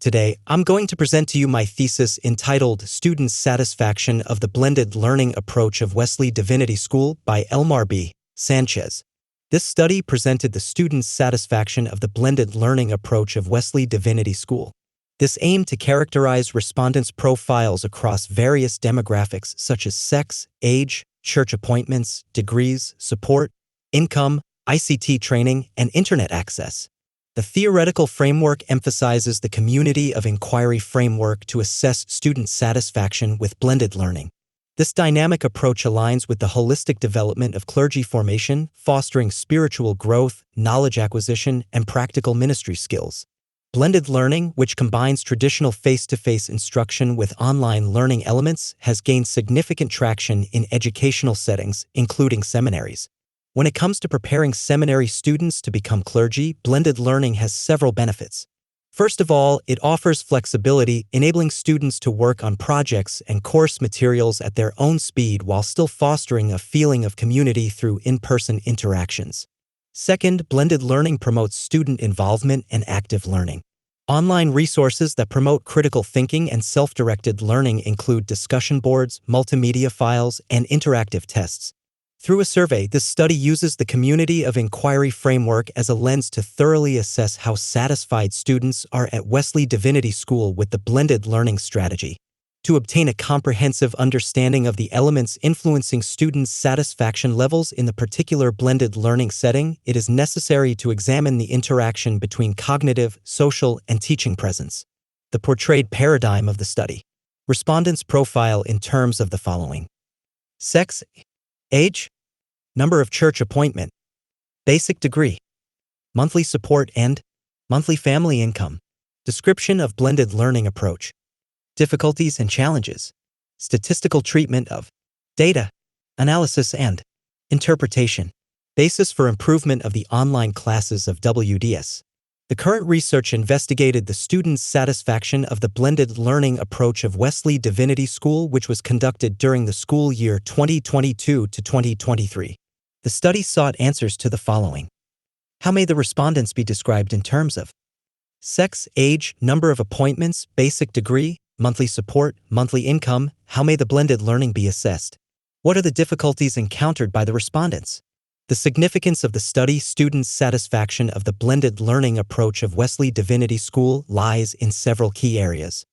Today, I'm going to present to you my thesis entitled Student Satisfaction of the Blended Learning Approach of Wesley Divinity School by Elmar B. Sanchez. This study presented the students' satisfaction of the blended learning approach of Wesley Divinity School. This aimed to characterize respondents' profiles across various demographics such as sex, age, church appointments, degrees, support, income, ICT training, and internet access. The theoretical framework emphasizes the community of inquiry framework to assess student satisfaction with blended learning. This dynamic approach aligns with the holistic development of clergy formation, fostering spiritual growth, knowledge acquisition, and practical ministry skills. Blended learning, which combines traditional face-to-face instruction with online learning elements, has gained significant traction in educational settings, including seminaries. When it comes to preparing seminary students to become clergy, blended learning has several benefits. First of all, it offers flexibility, enabling students to work on projects and course materials at their own speed while still fostering a feeling of community through in-person interactions. Second, blended learning promotes student involvement and active learning. Online resources that promote critical thinking and self-directed learning include discussion boards, multimedia files, and interactive tests. Through a survey, this study uses the community of inquiry framework as a lens to thoroughly assess how satisfied students are at Wesley Divinity School with the blended learning strategy. To obtain a comprehensive understanding of the elements influencing students' satisfaction levels in the particular blended learning setting, it is necessary to examine the interaction between cognitive, social, and teaching presence. The portrayed paradigm of the study. Respondents' profile in terms of the following: sex, age, number of church appointment, basic degree, monthly support and monthly family income. Description of blended learning approach. Difficulties and challenges. Statistical treatment of data, analysis and interpretation. Basis for improvement of the online classes of WDS. The current research investigated the students' satisfaction of the blended learning approach of Wesley Divinity School, which was conducted during the school year 2022 to 2023. The study sought answers to the following. How may the respondents be described in terms of sex, age, number of appointments, basic degree, monthly support, monthly income? How may the blended learning be assessed? What are the difficulties encountered by the respondents? The significance of the study students' satisfaction of the blended learning approach of Wesley Divinity School lies in several key areas.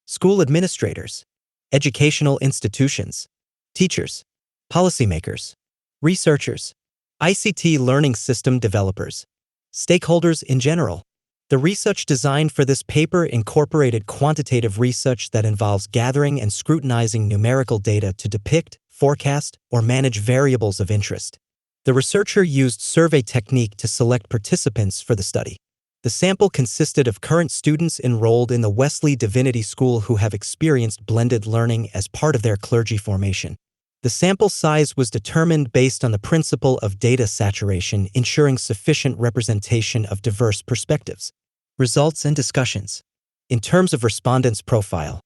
School administrators, educational institutions, teachers, policymakers, researchers, ICT learning system developers, stakeholders in general. The research designed for this paper incorporated quantitative research that involves gathering and scrutinizing numerical data to depict, forecast, or manage variables of interest. The researcher used survey technique to select participants for the study. The sample consisted of current students enrolled in the Wesley Divinity School who have experienced blended learning as part of their clergy formation. The sample size was determined based on the principle of data saturation, ensuring sufficient representation of diverse perspectives. Results and discussions. In terms of respondents' profile.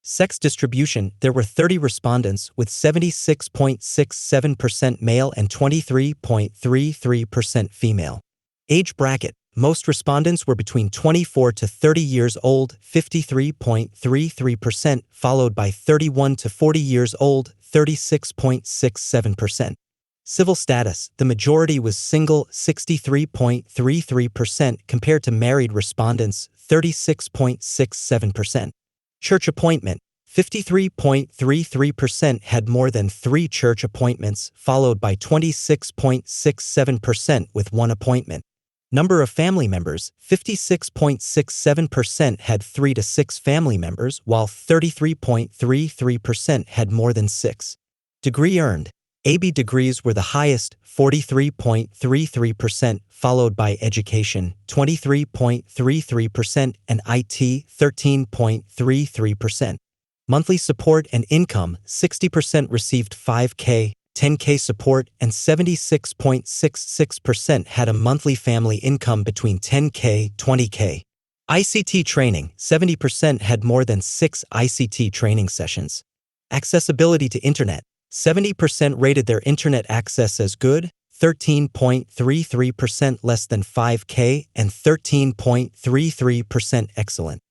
Sex distribution, there were 30 respondents with 76.67% male and 23.33% female. Age bracket, most respondents were between 24 to 30 years old, 53.33%, followed by 31 to 40 years old, 36.67%. Civil status, the majority was single, 63.33%, compared to married respondents, 36.67%. Church appointment, 53.33% had more than 3 church appointments, followed by 26.67% with 1 appointment. Number of family members, 56.67% had 3 to 6 family members, while 33.33% had more than 6. Degree earned. AB degrees were the highest, 43.33%, followed by education, 23.33%, and IT, 13.33%. Monthly support and income, 60% received 5K, 10K support, and 76.66% had a monthly family income between 10K, 20K. ICT training, 70% had more than 6 ICT training sessions. Accessibility to internet, 70% rated their internet access as good, 13.33% less than 5K, and 13.33% excellent.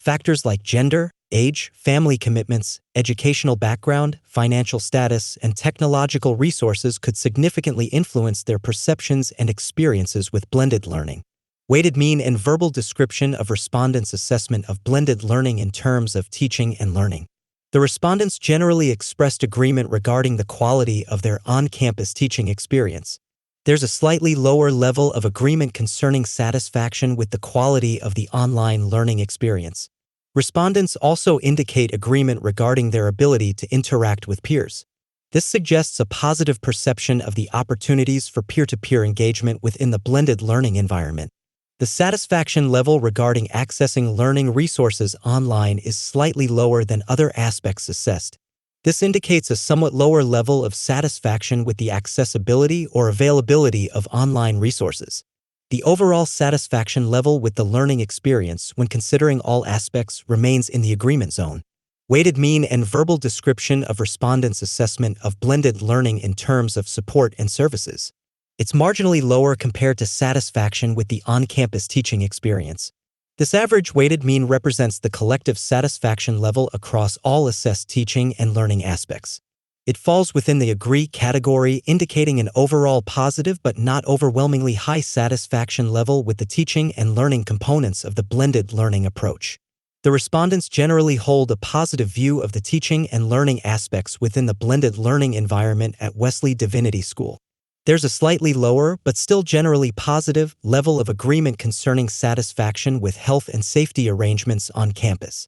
Factors like gender, age, family commitments, educational background, financial status, and technological resources could significantly influence their perceptions and experiences with blended learning. Weighted mean and verbal description of respondents' assessment of blended learning in terms of teaching and learning. The respondents generally expressed agreement regarding the quality of their on-campus teaching experience. There's a slightly lower level of agreement concerning satisfaction with the quality of the online learning experience. Respondents also indicate agreement regarding their ability to interact with peers. This suggests a positive perception of the opportunities for peer-to-peer engagement within the blended learning environment. The satisfaction level regarding accessing learning resources online is slightly lower than other aspects assessed. This indicates a somewhat lower level of satisfaction with the accessibility or availability of online resources. The overall satisfaction level with the learning experience when considering all aspects remains in the agreement zone. Weighted mean and verbal description of respondents' assessment of blended learning in terms of support and services. It's marginally lower compared to satisfaction with the on-campus teaching experience. This average weighted mean represents the collective satisfaction level across all assessed teaching and learning aspects. It falls within the agree category, indicating an overall positive but not overwhelmingly high satisfaction level with the teaching and learning components of the blended learning approach. The respondents generally hold a positive view of the teaching and learning aspects within the blended learning environment at Wesley Divinity School. There's a slightly lower, but still generally positive, level of agreement concerning satisfaction with health and safety arrangements on campus.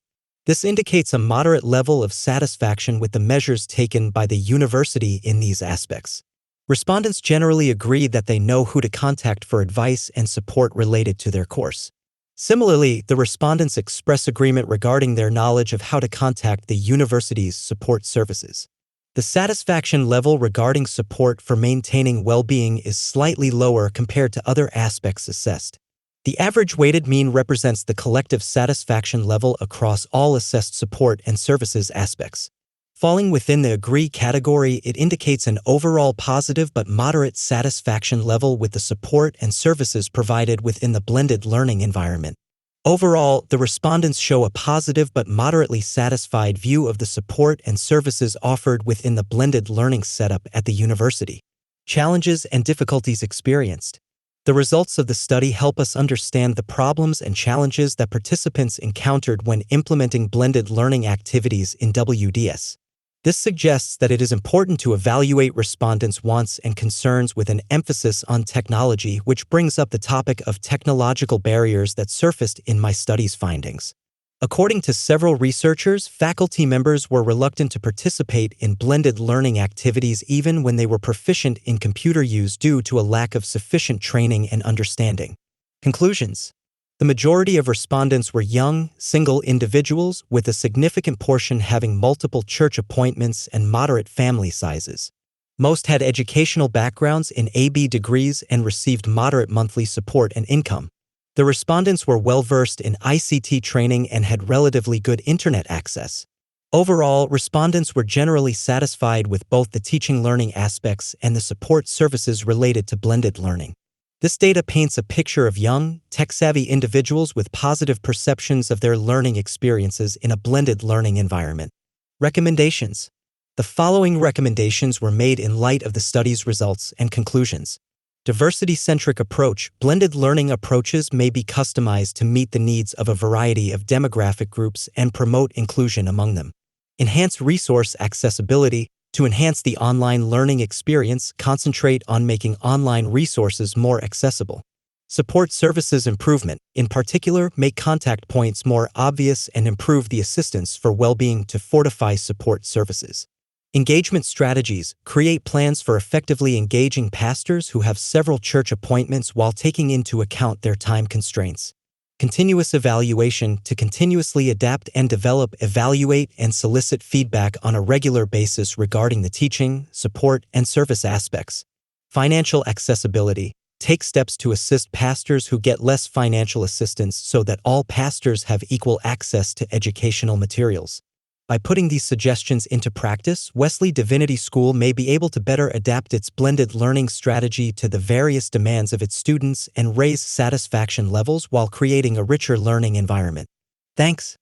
This indicates a moderate level of satisfaction with the measures taken by the university in these aspects. Respondents generally agree that they know who to contact for advice and support related to their course. Similarly, the respondents express agreement regarding their knowledge of how to contact the university's support services. The satisfaction level regarding support for maintaining well-being is slightly lower compared to other aspects assessed. The average weighted mean represents the collective satisfaction level across all assessed support and services aspects. Falling within the agree category, it indicates an overall positive but moderate satisfaction level with the support and services provided within the blended learning environment. Overall, the respondents show a positive but moderately satisfied view of the support and services offered within the blended learning setup at the university. Challenges and difficulties experienced. The results of the study help us understand the problems and challenges that participants encountered when implementing blended learning activities in WDS. This suggests that it is important to evaluate respondents' wants and concerns with an emphasis on technology, which brings up the topic of technological barriers that surfaced in my study's findings. According to several researchers, faculty members were reluctant to participate in blended learning activities even when they were proficient in computer use due to a lack of sufficient training and understanding. Conclusions. The majority of respondents were young, single individuals, with a significant portion having multiple church appointments and moderate family sizes. Most had educational backgrounds in AB degrees and received moderate monthly support and income. The respondents were well-versed in ICT training and had relatively good internet access. Overall, respondents were generally satisfied with both the teaching-learning aspects and the support services related to blended learning. This data paints a picture of young, tech-savvy individuals with positive perceptions of their learning experiences in a blended learning environment. Recommendations. The following recommendations were made in light of the study's results and conclusions. Diversity-centric approach. Blended learning approaches may be customized to meet the needs of a variety of demographic groups and promote inclusion among them. Enhance resource accessibility. To enhance the online learning experience, concentrate on making online resources more accessible. Support services improvement. In particular, make contact points more obvious and improve the assistance for well-being to fortify support services. Engagement strategies. Create plans for effectively engaging pastors who have several church appointments while taking into account their time constraints. Continuous evaluation. To continuously adapt and develop, evaluate, and solicit feedback on a regular basis regarding the teaching, support, and service aspects. Financial accessibility. Take steps to assist pastors who get less financial assistance so that all pastors have equal access to educational materials. By putting these suggestions into practice, Wesley Divinity School may be able to better adapt its blended learning strategy to the various demands of its students and raise satisfaction levels while creating a richer learning environment. Thanks.